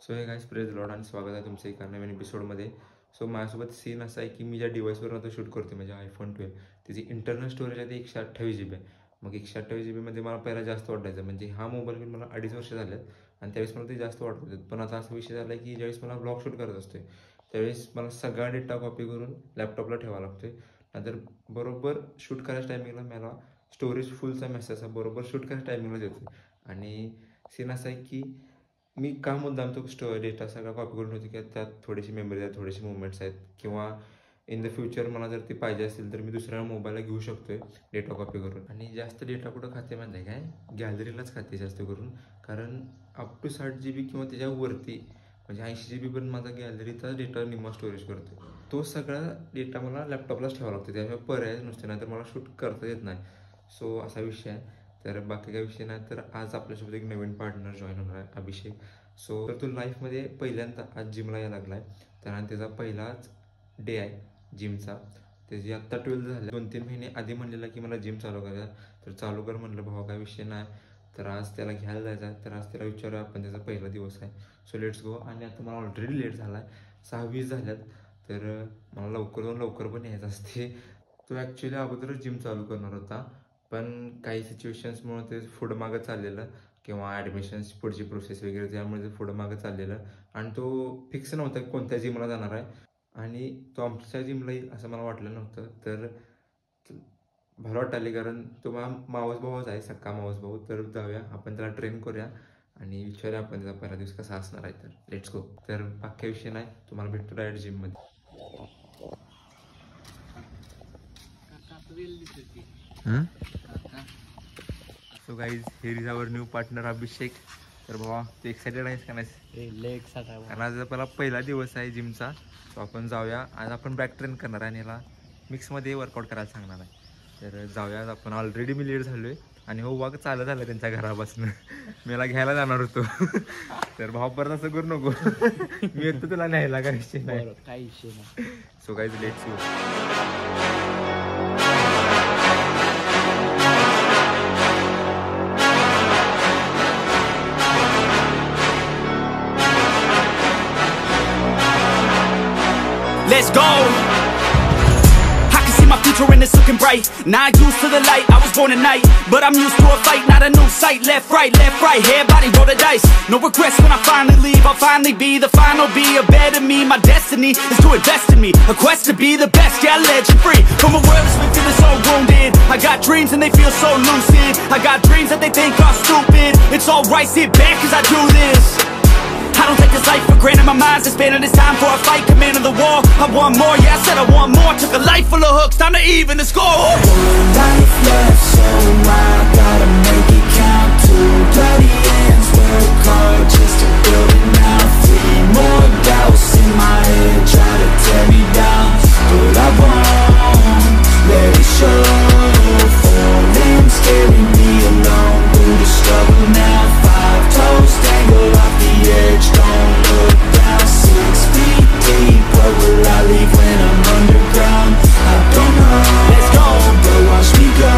So hey guys praise Lord आणि स्वागत आहे तुमचं एका नवीन एपिसोडमध्ये. सो माझ्यासोबत सीन असा आहे की मी ज्या डिव्हाइसवर आता शूट करतो म्हणजे आयफोन 12 त्याची इंटरनल स्टोरेज आहे ते 128 GB आहे. मग 128 GB मला पहिला जास्त वाटायचं म्हणजे हा मोबाईल घेऊन मला 2.5 वर्ष झाले आणि त्यावेळेस मला ते जास्त वाटत होते. पण आता असा विषय झाला की ज्यावेळेस मला ब्लॉग शूट करत असते त्यावेळेस मला सगळा डेटा कॉपी करून लॅपटॉपला ठेवावा लागतोय. नंतर बरोबर शूट करायच्या टायमिंगला मला स्टोरेज फुलचा मेसेज हा बरोबर शूट करायच्या टायमिंगला येतो. आणि सीन असा आहे की मी का मुद्दाम तो डेटा सगळा कॉपी करून होती की त्यात थोडीशी मेमरी आहेत, थोडेसे मुवमेंट्स आहेत किंवा इन द फ्युचर मला जर ती पाहिजे असेल तर मी दुसऱ्या मोबाईलला घेऊ शकतोय डेटा कॉपी करून. आणि जास्त डेटा कुठं खाते म्हणजे काय गॅलरीलाच खाते जास्त करून, कारण अप टू 60 GB किंवा त्याच्यावरती म्हणजे 80 GB पण माझा गॅलरीचा डेटा निम्मा स्टोरेज करतो. तो सगळा डेटा मला लॅपटॉपलाच ठेवावा लागतो, त्याशिवाय पर्यायच नसते, नाहीतर मला शूट करता येत नाही. सो असा विषय आहे. तर बाकी काही विषय नाही. तर आज आपल्यासोबत एक नवीन पार्टनर जॉईन होणार आहे, अभिषेक. सो तर तो लाईफमध्ये पहिल्यांदा आज जिमला यायला लागला आहे. तर त्याचा पहिलाच डे आहे जिमचा. त्याची आत्ता 12th झाली. 2-3 महिने आधी म्हणलेला की मला जिम चालू करूया, तर चालू कर म्हणलं भावा काय विषय नाही. तर आज त्याला घ्यायला जायचं आहे. तर आज त्याला विचारूया आपण, त्याचा पहिला दिवस आहे. So let's go. आणि आता मला ऑलरेडी लेट झाला आहे, 6:20 झाल्यात. तर मला लवकर जाऊन लवकर पण यायचं असते. तो ॲक्च्युली अगोदरच जिम चालू करणार होता, पण काही सिच्युएशन्समुळे ते पुढं मागं चाललेलं किंवा ॲडमिशन्स पुढची प्रोसेस वगैरे त्यामुळे ते पुढं मागं चाललेलं आणि तो फिक्स नव्हता कोणत्या जिमला जाणार आहे. आणि तो आमच्या जिमला येईल असं मला वाटलं नव्हतं. तर भलं वाटले कारण तो मावस भाऊच आहे, सक्का मावस भाऊ. तर जाऊया आपण त्याला ट्रेन करूया आणि विचारूया आपण त्याचा पहिला दिवस कसा असणार आहे. तर लेट्स गो. तर बाकी विषय नाही, तुम्हाला भेटतो डायरेक्ट जिममध्ये. So guys here is our new partner Abhishek. तर भावा तू एक्साइटेड आहेस का नाही? कारण आज आपला पहिला दिवस आहे जिमचा. सो आपण जाऊया. आज आपण बॅक ट्रेन करणार आहे आणि याला मिक्समध्ये वर्कआउट करायला सांगणार आहे. तर जाऊया आपण. ऑलरेडी मी लेट झालो आहे आणि हो वाग चालत आलं त्यांच्या घरापासून. मी याला घ्यायला जाणार होतो. तर भाऊ परत असं करू नको, मी येतो तुला न्यायला, काय विषय नाही, काही विषय नाही. So guys let's go. Let's go. I can see my future and it's looking bright. Not used to the light, I was born at night, but I'm used to a fight, not a new sight. Left, right, everybody roll the dice. No regrets when I finally leave. I'll finally be the final, be a better me. My destiny is to invest in me, a quest to be the best, yeah, legend free. From a world that's been feeling so wounded, I got dreams and they feel so lucid. I got dreams that they think are stupid. It's alright, sit back cause I do this. I don't take this life for granted, my mind's expanding. It's time for a fight, command of the war. I want more, yeah, I said I want more. Took a life full of hooks, time to even the score. One life left, so I gotta make it count. 2 bloody ends, work hard just to build it now. 3 more doubts in my head, try to tear me down, but I won't let it show. Falling, scaring me alone through the struggle now. 5 toes tangled off the edge, don't look down. 6 feet deep, what will I leave when I'm underground? I don't know. Let's go, but watch me go.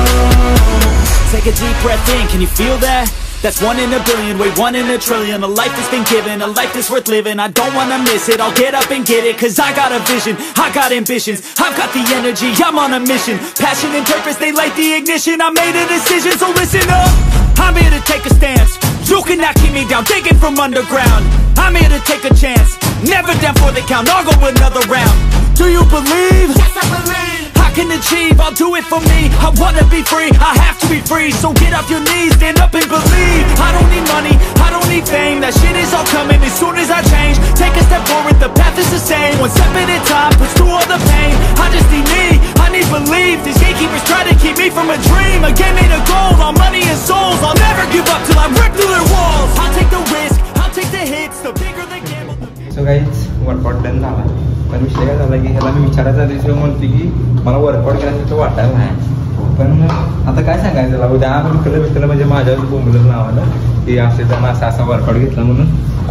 Take a deep breath in, can you feel that? That's 1 in a billion, wait 1 in a trillion. A life that's been given, a life that's worth living. I don't wanna miss it, I'll get up and get it. Cause I got a vision, I got ambitions, I've got the energy, I'm on a mission. Passion and purpose, they light the ignition. I made a decision, so listen up. I'm here to take a stance. You cannot keep me down, digging from underground. I'm here to take a chance, never down for the count, I'll go another round. Do you believe? Yes, I believe. I can achieve, I'll do it for me. I wanna be free, I have to be free. So get off your knees, stand up and believe. I don't need money, I don't need fame. That shit is all coming as soon as I change. Take a step forward, the path is the same. 1 step at a time, push through all the pain. I just need me, I need belief. These gatekeepers try to keep me from a dream. A game made of gold, all money and souls. I'll never give up till I rip through their walls. I'll take the risk, I'll take the hits. The bigger the gamble, the bigger. So guys workout done झाला. पण विषय काय झाला की ह्याला मी विचारायचा दिवशी म्हणते की मला वर्कआउट करायचं वाटायला नाही. पण आता काय सांगायचं त्याला, उद्या विकलं म्हणजे माझ्यावर बोंबलंच नावानं की असे त्यांना असा वर्कआउट घेतला म्हणून.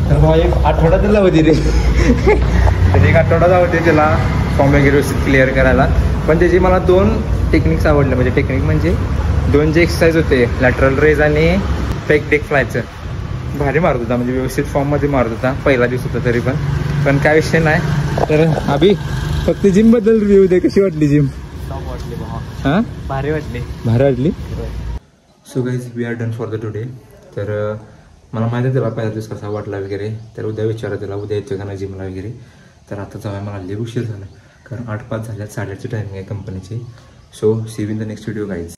तर भाऊ 1 आठवडा तर लावते रे. तर 1 आठवडा जावते त्याला फॉर्म वगैरे क्लिअर करायला. पण त्याची मला 2 टेक्निक्स आवडले. म्हणजे टेक्निक म्हणजे 2 जे एक्सरसाइज होते, लॅटरल रेज आणि फेक डेक फ्लायचं, भारी मारत होता, म्हणजे व्यवस्थित फॉर्ममध्ये मारत होता. पहिला दिवस होता तरी पण काय विषय नाही. तर अभि फक्त जिमबद्दल रिव्ह्यू दे, कशी वाटली जिम? हां भारी वाटली. So guys we are done for the today. तर मला माहिती आहे त्याला पहिला दिवस कसा वाटला वगैरे, तर उद्या विचारा त्याला उद्या येतो का नाही जिमला वगैरे. तर आता जाऊया, मला लई उशीर झाला कारण 8:05 झाल्यात, 8:30ची टायमिंग आहे कंपनीची. So see you in the next video guys.